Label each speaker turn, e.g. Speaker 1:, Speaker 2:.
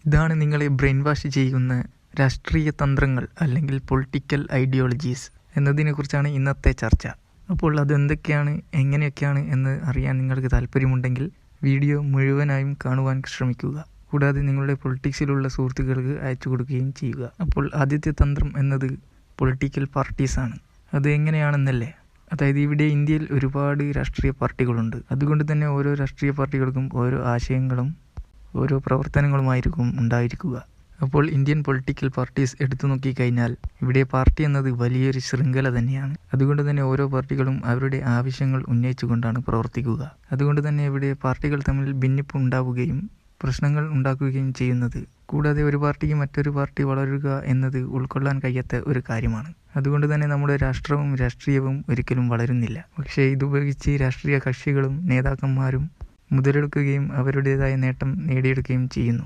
Speaker 1: ഇതാണ് നിങ്ങളെ brain wash ചെയ്യുന്ന രാഷ്ട്രീയ തന്ത്രങ്ങൾ അല്ലെങ്കിൽ പൊളിറ്റിക്കൽ ഐഡിയോളജീസ് എന്നതിനെക്കുറിച്ചാണ് ഇന്നത്തെ ചർച്ച. അപ്പോൾ അതെന്തൊക്കെയാണ്, എങ്ങനെയൊക്കെയാണ് എന്ന് അറിയാൻ നിങ്ങൾക്ക് താല്പര്യമുണ്ടെങ്കിൽ വീഡിയോ മുഴുവനായും കാണുവാൻ ശ്രമിക്കുക. കൂടാതെ നിങ്ങളുടെ പൊളിറ്റിക്സിലുള്ള സുഹൃത്തുക്കൾക്ക് അയച്ചു കൊടുക്കുകയും ചെയ്യുക. അപ്പോൾ ആദ്യത്തെ തന്ത്രം എന്നത് പൊളിറ്റിക്കൽ പാർട്ടീസാണ്. അത് എങ്ങനെയാണെന്നല്ലേ? അതായത് ഇവിടെ ഇന്ത്യയിൽ ഒരുപാട് രാഷ്ട്രീയ പാർട്ടികളുണ്ട്. അതുകൊണ്ട് തന്നെ ഓരോ രാഷ്ട്രീയ പാർട്ടികൾക്കും ഓരോ ആശയങ്ങളും ഓരോ പ്രവർത്തനങ്ങളുമായിരിക്കും ഉണ്ടായിരിക്കുക. അപ്പോൾ ഇന്ത്യൻ പൊളിറ്റിക്കൽ പാർട്ടീസ് എടുത്തു നോക്കിക്കഴിഞ്ഞാൽ ഇവിടെ പാർട്ടി എന്നത് വലിയൊരു ശൃംഖല തന്നെയാണ്. അതുകൊണ്ട് തന്നെ ഓരോ പാർട്ടികളും അവരുടെ ആവശ്യങ്ങൾ ഉന്നയിച്ചുകൊണ്ടാണ് പ്രവർത്തിക്കുക. അതുകൊണ്ട് തന്നെ ഇവിടെ പാർട്ടികൾ തമ്മിൽ ഭിന്നിപ്പ് ഉണ്ടാവുകയും പ്രശ്നങ്ങൾ ഉണ്ടാക്കുകയും ചെയ്യുന്നത്. കൂടാതെ ഒരു പാർട്ടിക്ക് മറ്റൊരു പാർട്ടി വളരുക എന്നത് ഉൾക്കൊള്ളാൻ കഴിയാത്ത ഒരു കാര്യമാണ്. അതുകൊണ്ട് തന്നെ നമ്മുടെ രാഷ്ട്രവും രാഷ്ട്രീയവും ഒരിക്കലും വളരുന്നില്ല. പക്ഷേ ഇതുപയോഗിച്ച് രാഷ്ട്രീയ കക്ഷികളും നേതാക്കന്മാരും മുതലെടുക്കുകയും അവരുടേതായ നേട്ടം നേടിയെടുക്കുകയും ചെയ്യുന്നു.